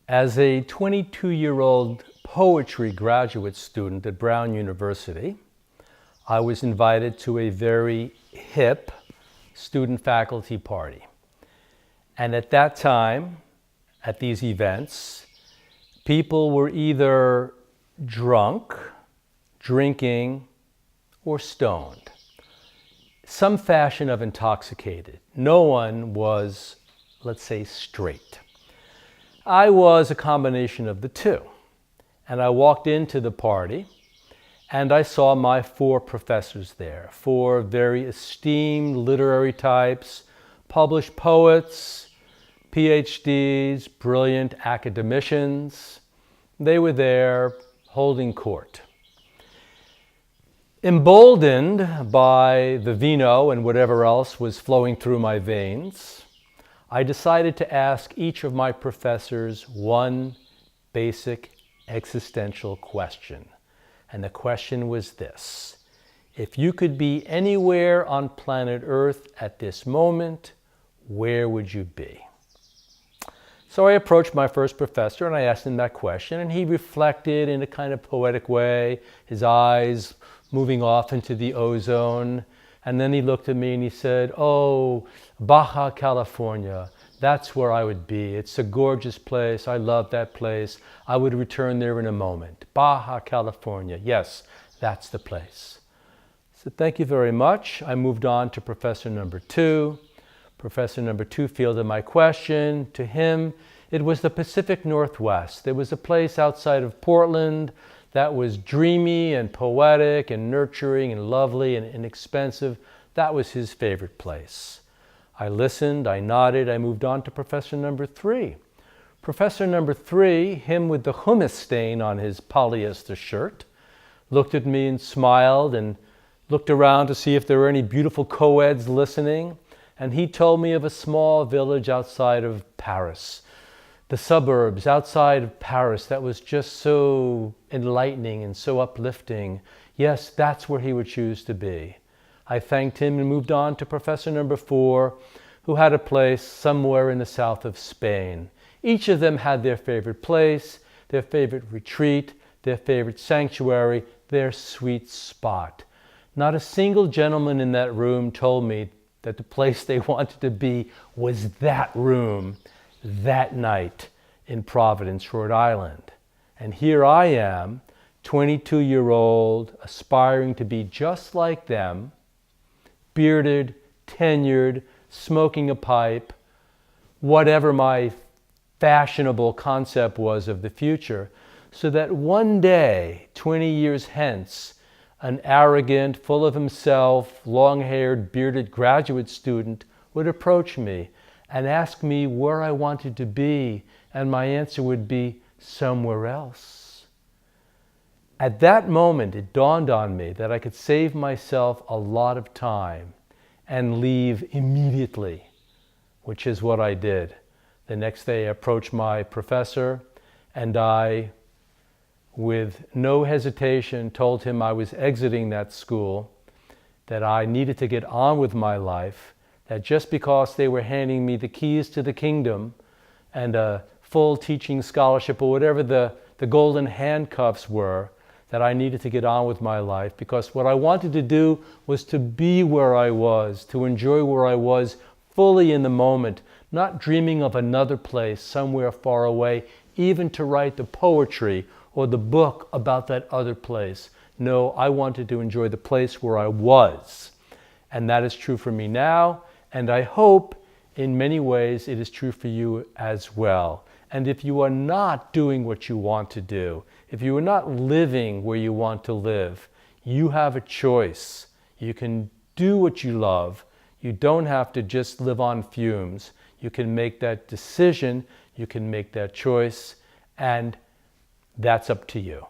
As a 22-year-old poetry graduate student at Brown University, I was invited to a very hip student-faculty party. And at that time, at these events, people were either drunk, drinking, or stoned. Some fashion of intoxicated. No one was, let's say, straight. I was a combination of the two. And I walked into the party and I saw my four professors there, four very esteemed literary types, published poets, PhDs, brilliant academicians. They were there holding court. Emboldened by the vino and whatever else was flowing through my veins, I decided to ask each of my professors one basic existential question. And the question was this: if you could be anywhere on planet Earth at this moment, where would you be? So I approached my first professor and I asked him that question, and he reflected in a kind of poetic way, his eyes moving off into the ozone. And then he looked at me and he said, "Oh, Baja California, that's where I would be. It's a gorgeous place. I love that place. I would return there in a moment. Baja California. Yes, that's the place." So thank you very much. I moved on to professor number two. Professor number two fielded my question. To him, it was the Pacific Northwest. There was a place outside of Portland that was dreamy and poetic and nurturing and lovely and inexpensive. That was his favorite place. I listened, I nodded, I moved on to professor number three. Professor number three, him with the hummus stain on his polyester shirt, looked at me and smiled and looked around to see if there were any beautiful co-eds listening. And he told me of a small village outside of Paris, the suburbs outside of Paris, that was just so enlightening and so uplifting. Yes, that's where he would choose to be. I thanked him and moved on to professor number four, who had a place somewhere in the south of Spain. Each of them had their favorite place, their favorite retreat, their favorite sanctuary, their sweet spot. Not a single gentleman in that room told me that the place they wanted to be was that room, that night in Providence, Rhode Island. And here I am, 22-year-old, aspiring to be just like them, bearded, tenured, smoking a pipe, whatever my fashionable concept was of the future, so that one day, 20 years hence, an arrogant, full of himself, long-haired, bearded graduate student would approach me and ask me where I wanted to be, and my answer would be somewhere else. At that moment, it dawned on me that I could save myself a lot of time and leave immediately, which is what I did. The next day I approached my professor and I, with no hesitation, told him I was exiting that school, that I needed to get on with my life, that just because they were handing me the keys to the kingdom and a full teaching scholarship or whatever the golden handcuffs were, that I needed to get on with my life, because what I wanted to do was to be where I was, to enjoy where I was fully in the moment, not dreaming of another place somewhere far away, even to write the poetry or the book about that other place. No, I wanted to enjoy the place where I was. And that is true for me now, and I hope in many ways it is true for you as well. And if you are not doing what you want to do, if you are not living where you want to live, you have a choice. You can do what you love. You don't have to just live on fumes. You can make that decision, you can make that choice, and that's up to you.